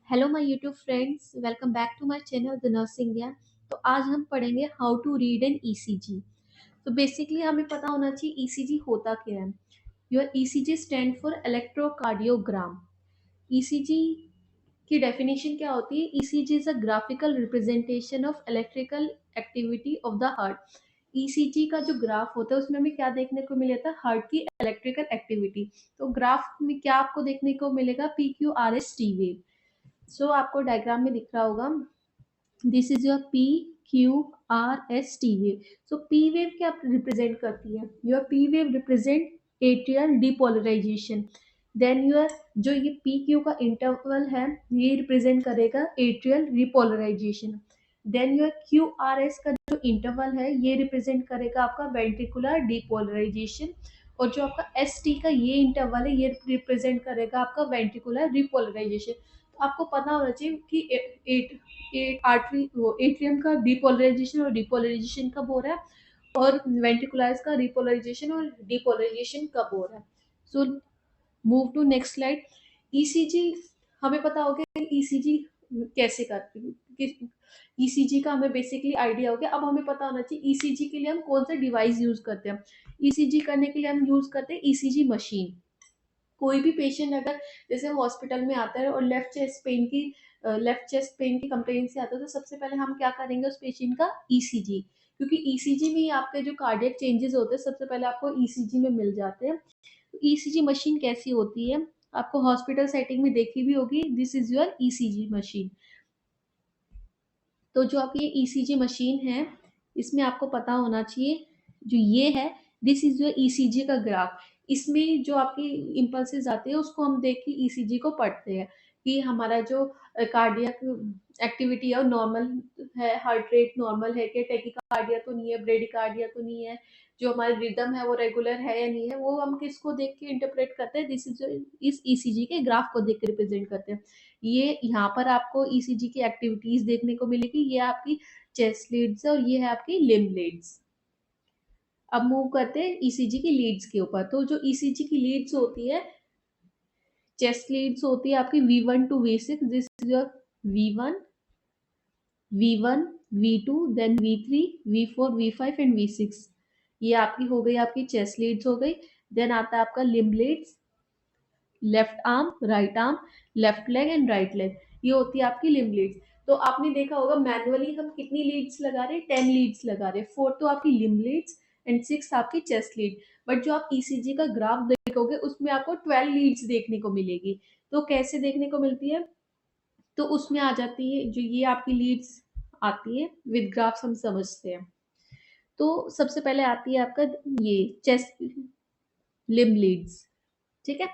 Hello my YouTube friends, welcome back to my channel the nurse India. तो आज हम पढ़ेंगे how to read an ECG. तो basically हमें पता होना चाहिए ईसीजी होता क्या है। Your ECG stand for electrocardiogram. ECG की डेफिनेशन क्या होती है? ECG is a graphical representation of electrical activity of the heart. ECG का जो ग्राफ होता है उसमें हमें क्या देखने को मिलेगा? हार्ट की इलेक्ट्रिकल एक्टिविटी। तो ग्राफ में क्या आपको देखने को मिलेगा? P Q R S T wave. So आपको डायग्राम में दिख रहा होगा, this is your P Q R S T wave. So P wave क्या रिप्रेजेंट करती है? Your P wave represent atrial depolarization. Then your जो ये पी क्यू का इंटरवल है ये रिप्रेजेंट करेगा atrial repolarization. Then your Q R S का जो इंटरवल है ये रिप्रेजेंट करेगा आपका वेंट्रिकुलर डिपोलराइजेशन। और जो आपका एस टी का ये इंटरवल है ये रिप्रेजेंट करेगा आपका वेंट्रिकुलर रिपोलराइजेशन। तो आपको पता होना चाहिए कि आर्टरी वो एट्रियम का डिपोलराइजेशन और डिपोलराइजेशन कब हो रहा है, और वेंट्रिकुलर्स का रिपोलराइजेशन और डिपोलराइजेशन कब हो रहा है। So move to next slide. ECG हमें पता होगा ईसीजी कैसे करती है। ईसीजी का हमें बेसिकली आइडिया हो गया। अब हमें पता होना चाहिए ईसीजी के लिए हम कौन सा डिवाइस यूज करते हैं। ईसीजी करने के लिए हम यूज करते हैं ईसीजी मशीन। कोई भी पेशेंट अगर जैसे हॉस्पिटल में आता है और लेफ्ट चेस्ट पेन की कंप्लेन से आता है, तो सबसे पहले हम क्या करेंगे उस पेशेंट का ईसीजी। क्योंकि ईसीजी में ही आपके जो कार्डियक चेंजेस होते हैं सबसे पहले आपको ईसीजी में मिल जाते हैं। तो ईसीजी मशीन कैसी होती है? आपको हॉस्पिटल सेटिंग में देखी भी होगी, this is your ECG machine. तो जो आपकी ये ईसीजी मशीन है इसमें आपको पता होना चाहिए जो ये है, दिस इज योर ईसीजी का ग्राफ। इसमें जो आपकी इम्पल्सेस आते हैं उसको हम देख के ईसीजी को पढ़ते हैं कि हमारा जो कार्डियक एक्टिविटी है वो नॉर्मल है, हार्ट रेट नॉर्मल है कि टेकिकार्डिया तो नहीं है, ब्रेडिकार्डिया तो नहीं है, जो हमारा रिदम है वो रेगुलर है या नहीं है, वो हम किसको देख के इंटरप्रेट करते हैं? दिस इज इस ईसीजी के ग्राफ को देख के रिप्रेजेंट करते हैं। ये यहाँ पर आपको ईसीजी की एक्टिविटीज देखने को मिलेगी। ये आपकी चेस्ट लीड्स है और ये है आपकी लिम्ब लीड्स। अब मूव करते हैं ईसीजी की लीड्स के ऊपर। तो जो ईसीजी की लीड्स होती है, चेस्ट लीड्स होती है आपकी V1 to V6। This is your V1, V1, V2, then V3, V4, V5 and V6। ये आपकी हो गई, आपकी चेस्ट लीड्स हो गई। देन आता है आपका limb leads, left arm, right arm, left leg and right leg. ये होती है आपकी लिम्ब लीड्स। तो आपने देखा होगा मैनुअली हम कितनी लीड्स लगा रहे हैं? 10 लीड्स लगा रहे हैं। 4 तो आपकी लिम्ब लीड्स एंड 6 आपकी चेस्ट लीड। बट जो आप ईसीजी का ग्राफ देखोगे उसमें आपको 12 लीड्स देखने को मिलेगी। तो कैसे देखने को मिलती है? तो उसमें आ जाती है जो ये आपकी लीड्स आती है विद ग्राफ्स, हम समझते हैं। तो सबसे पहले आती है आपका ये चेस्ट लिम्ब लीड्स, ठीक है।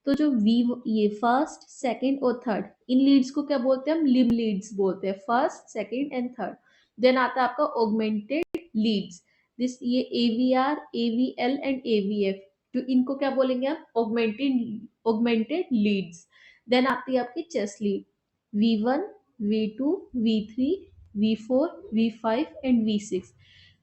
तो जो वी ये फर्स्ट, सेकंड और थर्ड, इन लीड्स को क्या बोलते हैं? हम लिम्ब लीड्स बोलते हैं, first, second and third. Then आता है आपका ऑगमेंटेड लीड्स, दिस ये एवीआर, एवीएल एंड एवीएफ। जो इनको क्या बोलेंगे आप? Augmented Leeds. देन आती है आपकी chest lead, V1, V2, V3, V4, V5 and V6।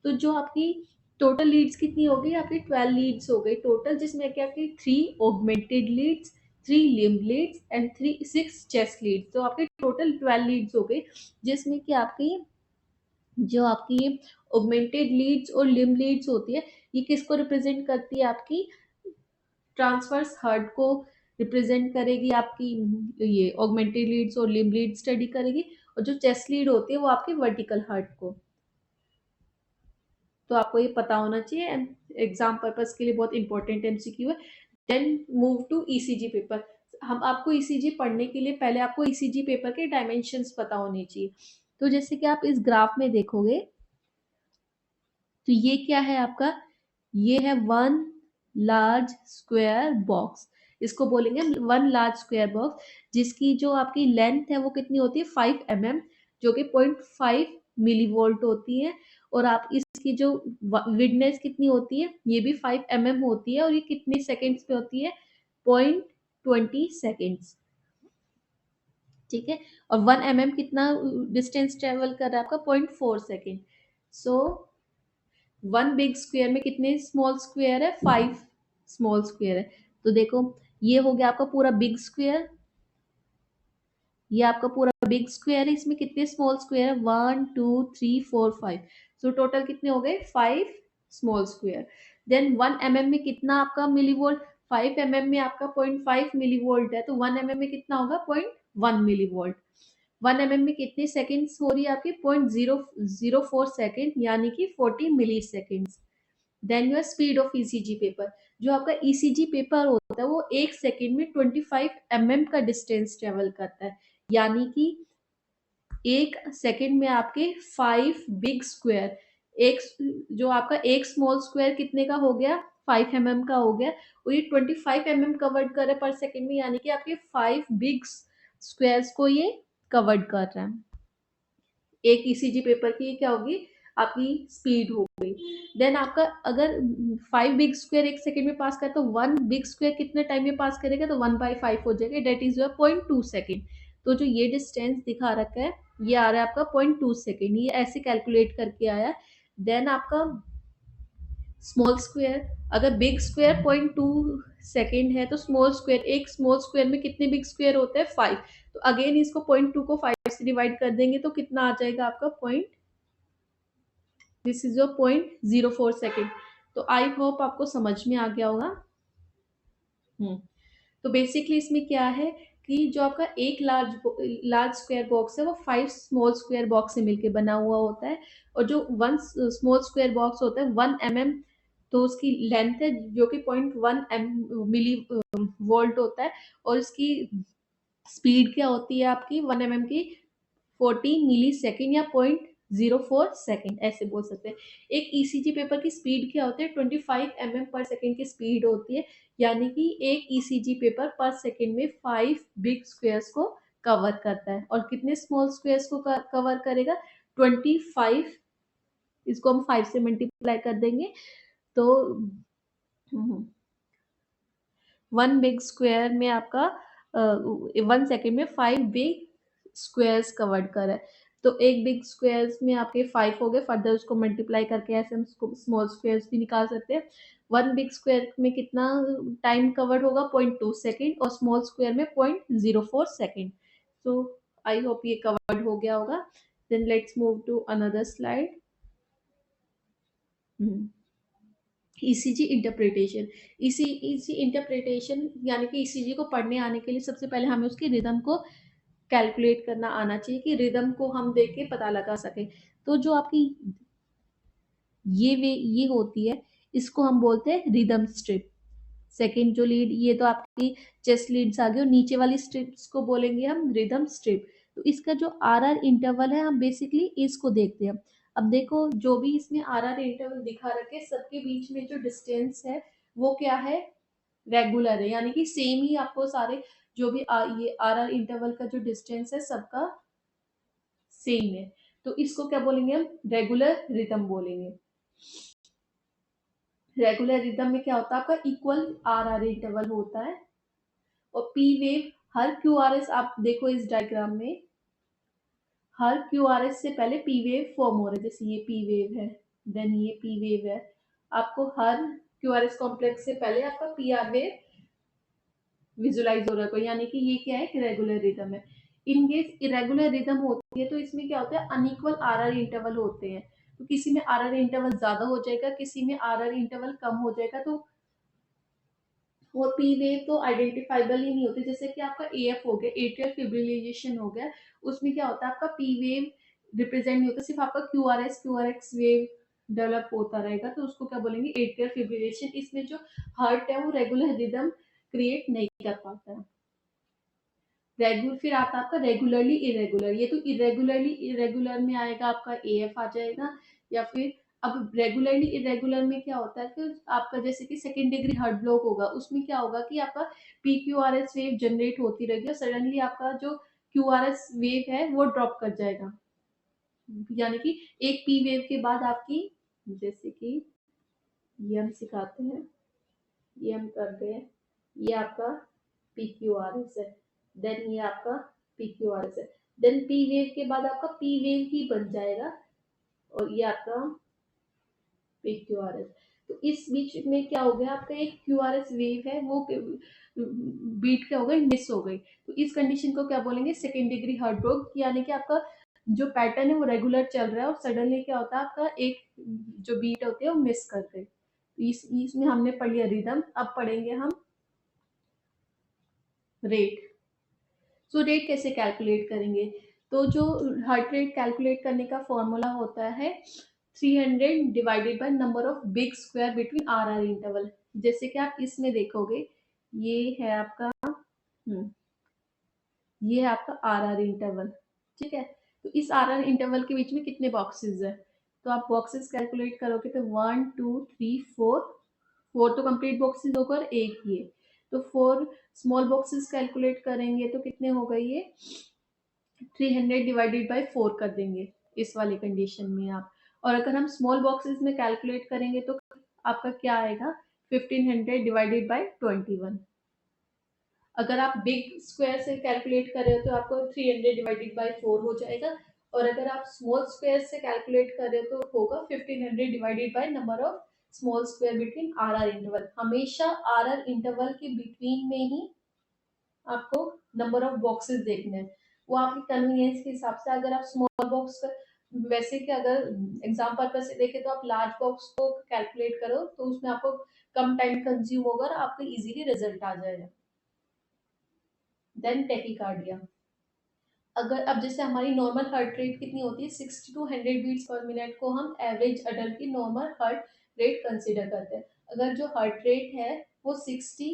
तो जो आपकी टोटल लीड्स कितनी हो गई? आपकी 12 लीड्स हो गई टोटल, जिसमें क्या आपकी 3 augmented leads, 3 limb leads and 6 chest leads. तो आपके टोटल 12 लीड्स हो गई, जिसमें कि आपकी जो आपकी ऑगमेंटेड लीड्स और लिम्ब लीड्स होती है ये किसको रिप्रेजेंट करती है? आपकी ट्रांसवर्स हार्ट को रिप्रेजेंट करेगी। आपकी ये ऑगमेंटेड लीड्स और लिम्ब लीड स्टडी करेगी। और जो चेस्ट लीड होती है वो आपकी वर्टिकल हार्ट को। तो आपको ये पता होना चाहिए, एग्जाम पर्पस के लिए बहुत इंपॉर्टेंट एमसीक्यू है। Then move to ECG paper. हम आपको ईसीजी पढ़ने के लिए पहले आपको ईसीजी पेपर के डायमेंशंस पता होने चाहिए। तो जैसे कि आप इस ग्राफ में देखोगे तो ये क्या है आपका? ये है वन लार्ज स्क्वायर बॉक्स। इसको बोलेंगे वन लार्ज स्क्वायर बॉक्स, जिसकी जो आपकी लेंथ है वो कितनी होती है? 5 mm, जो कि 0.5 मिलीवोल्ट होती है। और आप इसकी जो विडनेस कितनी होती है? ये भी 5 mm होती है। और ये कितने सेकेंड्स पे होती है? 0.20 सेकेंड्स, ठीक है। और 1 mm कितना डिस्टेंस ट्रेवल कर रहा है आपका? 0.4 second. So one big square में कितने स्मॉल स्क्वायर है? 5 स्मॉल स्क्वायर है। तो देखो ये हो गया आपका पूरा बिग स्क्वायर, ये आपका पूरा बिग स्क्वायर है, इसमें कितने स्मॉल स्क्वायर है, 1 2 3 4 5, सो टोटल कितने हो गए 5 स्मॉल स्क्वायर। देन 1 mm में कितना आपका मिलीवोल्ट, 5 mm में आपका 0.5 मिलीवोल्ट है, तो 1 mm में कितना होगा 0.1 मिलीवोल्ट। 1 mm में कितनी सेकेंड्स हो रही है आपकी 0.004 सेकेंड, यानी कि 40 milliseconds. Then your speed of ECG paper, जो आपका ईसीजी पेपर होता है वो एक सेकेंड में 25 mm का डिस्टेंस ट्रेवल करता है, यानी कि एक सेकेंड में आपके 5 बिग स्क्वायर, एक जो आपका एक स्मॉल स्क्वायर कितने का हो गया 5 mm का हो गया, और ये 25 mm कवर्ड कर रहा है पर सेकेंड में, यानी कि आपके 5 बिग स्क्वायर्स को ये कवर्ड कर रहा है। एक ईसीजी पेपर की क्या होगी आपकी स्पीड हो गई। देन आपका अगर 5 बिग स्क्वायर एक सेकेंड में पास कर तो 1 बिग स्क्वायर कितने टाइम में पास करेगा, तो 1/5 हो जाएगा, डेट इज योर 0.2 सेकेंड। तो जो ये डिस्टेंस दिखा रखा है ये आ रहा है आपका 0.2 सेकेंड, ये ऐसे कैलकुलेट करके आया। देन आपका स्मॉल स्क्वायर, अगर बिग स्क्वायर 0.2 सेकेंड है तो स्मॉल स्क्वायर, एक स्मॉल स्क्वायर में कितने बिग स्क्वायर होते हैं 5, तो अगेन इसको 0.2 को 5 से डिवाइड कर देंगे तो कितना आ जाएगा आपका point, this is your 0.04 second. तो आई होप आपको समझ में आ गया होगा। तो बेसिकली इसमें क्या है कि जो आपका एक लार्ज स्क्वायर बॉक्स है वो 5 स्मॉल स्क्वायर बॉक्स से मिलके बना हुआ होता है, और जो 1 स्मॉल स्क्वायर बॉक्स होता है 1 mm, तो उसकी लेंथ है जो कि 0.1 मिली वोल्ट होता है, और इसकी स्पीड क्या होती है आपकी 1 mm की 40 मिली सेकेंड या 0.04 सेकेंड, ऐसे बोल सकते हैं। एक ईसीजी पेपर की स्पीड क्या होती है 25 mm पर सेकेंड की स्पीड होती है, यानी कि एक ईसीजी पेपर पर सेकेंड में 5 बिग स्क्वायर्स को कवर करता है, और कितने स्मॉल स्क्वायर्स को कवर करेगा 25, इसको हम 5 से मल्टीप्लाई कर देंगे तो 1 बिग स्क्वायर में आपका 1 सेकेंड में 5 बिग स्क्वायर्स कवर्ड कर है, तो एक बिग स्क्वायर्स में आपके 5 हो गए, फर्दर उसको मल्टीप्लाई करके ऐसे हम स्मॉल स्क्वायर्स भी निकाल सकते हैं। 1 बिग स्क्वायर में कितना टाइम कवर्ड होगा 0.2 सेकेंड, और स्मॉल स्क्वायर में 0.04 सेकेंड। सो आई होप ये कवर्ड हो गया होगा। Then let's move to another slide. ECG interpretation, इसी इंटरप्रिटेशन यानी कि ईसीजी को पढ़ने आने के लिए सबसे पहले हमें उसकी रिदम को कैलकुलेट करना आना चाहिए, कि रिदम को हम देख के पता लगा सके। तो जो आपकी ये होती है इसको हम बोलते हैं रिदम स्ट्रिप। सेकेंड जो लीड, ये तो आपकी चेस्ट लीड्स आ गई, और नीचे वाली स्ट्रिप्स को बोलेंगे हम रिदम स्ट्रिप। तो इसका जो आर इंटरवल है हम बेसिकली इसको देखते हैं। अब देखो जो भी इसमें आर इंटरवल दिखा रखे सबके बीच में जो डिस्टेंस है वो क्या है रेगुलर है, यानी कि सेम ही आपको सारे जो भी ये आर इंटरवल का जो डिस्टेंस है सबका सेम है, तो इसको क्या बोलेंगे हम रेगुलर रिदम बोलेंगे। रेगुलर रिदम में क्या होता है आपका इक्वल आर इंटरवल होता है, और पी वेव हर क्यू आर एस, आप देखो इस डायग्राम में हर क्यू आर एस से पहले पी वेव फॉर्म हो रहा है, जैसे ये पी वेव है, देन ये पी वेव है, आपको हर क्यू आर एस कॉम्प्लेक्स से पहले आपका पी आर वेव विजुलाइज हो रहा है, यानी कि ये क्या है रेगुलर रिदम है। इन केस इरेगुलर रिदम होती है तो इसमें क्या होता है अनइक्वल आर इंटरवल होते हैं, तो किसी में आर इंटरवल ज्यादा हो जाएगा, किसी में आर इंटरवल कम हो जाएगा, तो और पी वेव तो आइडेंटिफाइबल ही नहीं होती, जैसे कि आपका एएफ हो गया एट्रियल फिब्रिलेशन हो गया, उसमें क्या होता है आपका पी वेव रिप्रेजेंट नहीं होता, सिर्फ आपका Q R x wave develop होता रहेगा, तो उसको क्या बोलेंगे एट्रियल फिब्रिलेशन। इसमें जो हार्ट है वो रेगुलर रिदम क्रिएट नहीं कर पाता है। रेगुलर फिर आता है आपका रेगुलरली इरेगुलर, ये तो इरेगुलरली इरेगुलर में आएगा, आपका एएफ आ जाएगा, या फिर अब रेगुलरली इरेगुलर में क्या होता है कि आपका जैसे कि सेकेंड डिग्री हार्ट ब्लॉक होगा, उसमें क्या होगा कि आपका पीक्यूआरएस वेव जनरेट होती रहेगी, और सडनली आपका जो क्यूआरएस वेव है वो ड्रॉप कर जाएगा, यानी कि एक पी वेव के बाद आपकी, जैसे कि ये हम सिखाते हैं, ये हम कर गए, ये आपका PQRS है, देन ये आपका PQRS है, देन पी वेव के बाद आपका पी वेव ही बन जाएगा, और ये आपका PQRS। तो इस बीच में क्या हो गया, आपका एक QRS वेव है वो बीट क्या हो गई, मिस हो गई। तो इस कंडीशन को क्या बोलेंगे, सेकेंड डिग्री हार्ट ब्रोक, यानी कि आपका जो पैटर्न है वो रेगुलर चल रहा है और सडनली क्या होता है, आपका एक जो बीट होती है वो मिस कर गई। इसमें हमने पढ़ लिया रिदम। अब पढ़ेंगे हम रेट। सो रेट कैसे कैलकुलेट करेंगे, तो जो हार्ट रेट कैलकुलेट करने का फॉर्मूला होता है 300 divided by number of big square between RR interval. जैसे कि आप इसमें देखोगे, ये है आपका ये है आपका RR इंटरवल, ठीक है। तो इस RR इंटरवल के बीच में कितने बॉक्सेस है, तो आप बॉक्सेस कैलकुलेट करोगे तो 1 2 3 4, 4 तो कंप्लीट बॉक्सेस होकर एक ये, तो 4 स्मॉल बॉक्सेस कैलकुलेट करेंगे तो कितने हो गए, ये 300 डिवाइडेड बाय 4 कर देंगे इस वाली कंडीशन में आप। और अगर हम स्मॉल बॉक्सेस में कैलकुलेट करेंगे तो आपका क्या आएगा, 1500 डिवाइडेड बाय 21। अगर आप बिग स्क्वायर से कैलकुलेट कर रहे हो तो आपको 300 डिवाइडेड बाय 4 हो जाएगा, और अगर आप स्मॉल स्क्वायर से कैलकुलेट कर रहे हो तो होगा 1500 divided by number of small square between RR interval. हमेशा RR इंटरवल के बिटवीन में ही आपको नंबर ऑफ बॉक्सेस देखने हैं, वो आपकी कन्वीनियंस के हिसाब से। अगर आप स्मॉल बॉक्स वैसे कि अगर एग्जाम पर्पज से देखें तो आप लार्ज बॉक्स को कैलकुलेट करो तो उसमें आपको कम टाइम कंज्यूम होगा और आपको इजीली रिजल्ट आ जाएगा। Then tachycardia. अगर अब जैसे हमारी नॉर्मल हार्ट रेट कितनी होती है, 60 to 100 बीट्स पर मिनट को हम एवरेज अडल्ट की नॉर्मल हार्ट रेट कंसीडर करते हैं। अगर जो हार्ट रेट है वो 60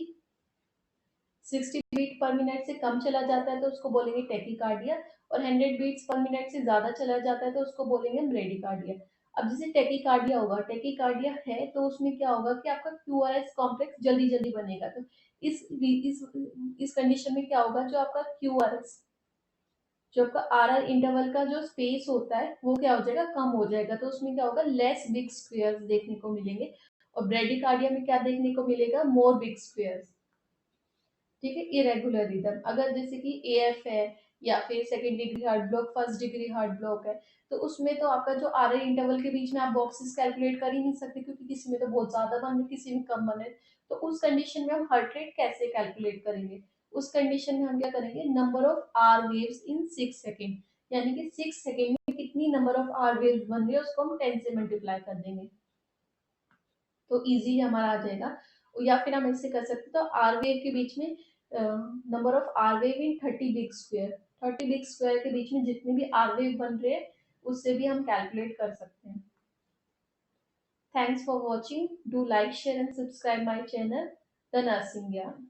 बीट पर मिनट से कम चला जाता है तो उसको बोलेंगे टेकिकार्डिया, और 100 बीट्स पर मिनट से ज्यादा चला जाता है तो उसको बोलेंगे ब्रेडिकार्डिया। अब जैसे टेकिकार्डिया होगा, टेकिकार्डिया है तो उसमें क्या होगा कि आपका QRS कॉम्प्लेक्स जल्दी जल्दी बनेगा। तो इस कंडीशन में क्या होगा, जो आपका QRS, जो आपका RR इंटरवल का जो स्पेस होता है वो क्या हो जाएगा, कम हो जाएगा। तो उसमें क्या होगा, लेस बिग स्क्वेयर्स देखने को मिलेंगे। और ब्रेडिकार्डिया में क्या देखने को मिलेगा, मोर बिग स्क्वेयर्स, ठीक है। इरेगुलर रिदम, अगर जैसे कि AF है या फिर second degree heart block, first degree heart block है, तो उसमें तो आपका जो RR इंटरवल के बीच में आप बॉक्सेस कैलकुलेट कर ही नहीं सकते, क्योंकि किसी में तो बहुत ज्यादा बने, किसी में कम बने। तो उस कंडीशन में हम हार्ट रेट कैसे कैलकुलेट करेंगे, उस कंडीशन में हम क्या करेंगे, number of R waves in 6 second, यानी कि 6 सेकेंड में कितनी नंबर ऑफ R वेव्स बन रही है उसको हम 10 से मल्टीप्लाई कर देंगे, तो इजी हमारा आ जाएगा। या फिर हम ऐसे कर सकते, तो आर वेव के बीच में number of R wave in 30 big square, 30 big square के बीच में जितने भी आर वेव बन रहे हैं उससे भी हम कैलकुलेट कर सकते हैं। Thanks for watching, do like share and subscribe my channel the nursing ज्ञान।